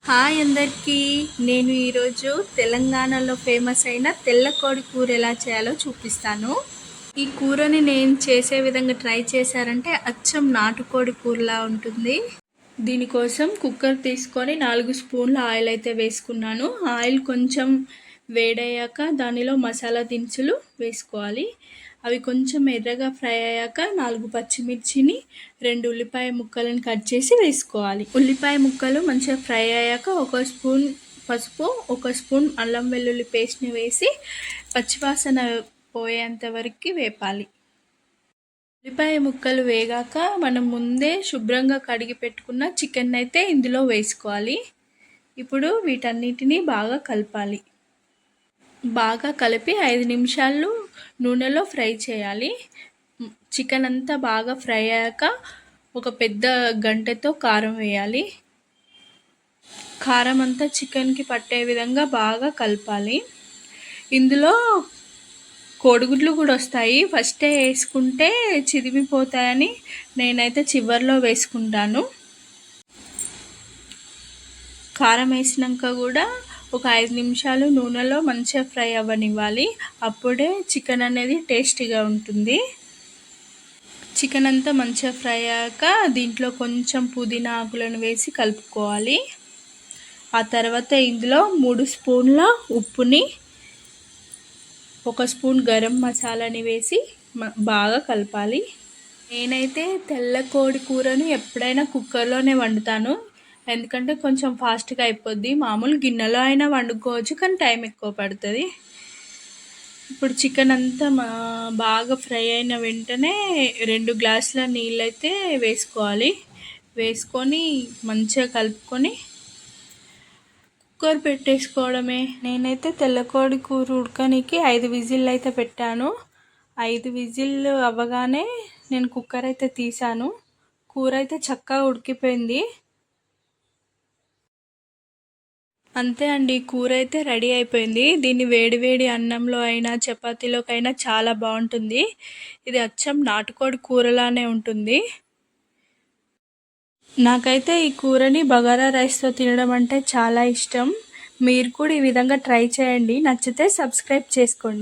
Hi అందరికీ. నేను ఈరోజు తెలంగాణలో ఫేమస్ అయిన తెల్లకోడి కూర ఎలా చేయాలో చూపిస్తాను. ఈ కూరని నేను చేసే విధంగా ట్రై చేశారంటే అచ్చం నాటుకోడి కూరలా ఉంటుంది. దీనికోసం కుక్కర్ తీసుకొని 4 స్పూన్ల ఆయిల్ అయితే వేసుకున్నాను. ఆయిల్ కొంచెం వేడయ్యాక దానిలో మసాలా దినుసులు వేసుకోవాలి. అవి కొంచెం ఎర్రగా ఫ్రై అయ్యాక 4 పచ్చిమిర్చిని 2 ఉల్లిపాయ ముక్కలను కట్ చేసి వేసుకోవాలి. ఉల్లిపాయ ముక్కలు మంచిగా ఫ్రై అయ్యాక 1 స్పూన్ పసుపు, 1 స్పూన్ అల్లం వెల్లుల్లి పేస్ట్ని వేసి పచ్చివాసన పోయేంత వరకు వేపాలి. ఉల్లిపాయ ముక్కలు వేగాక మనం ముందే శుభ్రంగా కడిగి పెట్టుకున్న చికెన్ అయితే ఇందులో వేసుకోవాలి. ఇప్పుడు వీటన్నిటిని బాగా కలపాలి. బాగా కలిపి 5 నిమిషాలు నూనెలో ఫ్రై చేయాలి. చికెన్ అంతా బాగా ఫ్రై అయ్యాక ఒక పెద్ద గంటెతో కారం వేయాలి. కారం అంతా చికెన్కి పట్టే విధంగా బాగా కలపాలి. ఇందులో కోడిగుడ్లు కూడా వస్తాయి. ఫస్టే వేసుకుంటే చిరిగిపోతాయని నేనైతే చివర్లో వేసుకుంటాను. కారం వేసినాక కూడా ఒక 5 నిమిషాలు నూనెలో మంచిగా ఫ్రై అవ్వనివ్వాలి. అప్పుడే చికెన్ అనేది టేస్టీగా ఉంటుంది. చికెన్ అంతా మంచిగా ఫ్రై అయ్యాక దీంట్లో కొంచెం పుదీనా ఆకులను వేసి కలుపుకోవాలి. ఆ తర్వాత ఇందులో 3 స్పూన్ల ఉప్పుని, 1 స్పూన్ గరం మసాలాని వేసి బాగా కలపాలి. నేనైతే తెల్ల కోడి కూరను ఎప్పుడైనా కుక్కర్లోనే వండుతాను. ఎందుకంటే కొంచెం ఫాస్ట్గా అయిపోద్ది. మామూలు గిన్నెలో అయినా వండుకోవచ్చు, కానీ టైం ఎక్కువ పడుతుంది. ఇప్పుడు చికెన్ అంతా బాగా ఫ్రై అయిన వెంటనే 2 గ్లాసుల నీళ్ళు అయితే వేసుకోవాలి. వేసుకొని మంచిగా కలుపుకొని కుక్కర్ పెట్టేసుకోవడమే. నేనైతే తెల్లకోడి కూర ఉడకనికి 5 విజిల్లు అయితే పెట్టాను. 5 విజిల్లు అవ్వగానే నేను కుక్కర్ అయితే తీసాను. కూర అయితే చక్కగా ఉడికిపోయింది. అంతే అండి, కూర అయితే రెడీ అయిపోయింది. దీన్ని వేడివేడి అన్నంలో అయినా చపాతీలోకైనా చాలా బాగుంటుంది. ఇది అచ్చం నాటుకోడి కూరలానే ఉంటుంది. నాకైతే ఈ కూరని బగారా రైస్తో తినడం అంటే చాలా ఇష్టం. మీరు కూడా ఈ విధంగా ట్రై చేయండి. నచ్చితే సబ్స్క్రైబ్ చేసుకోండి.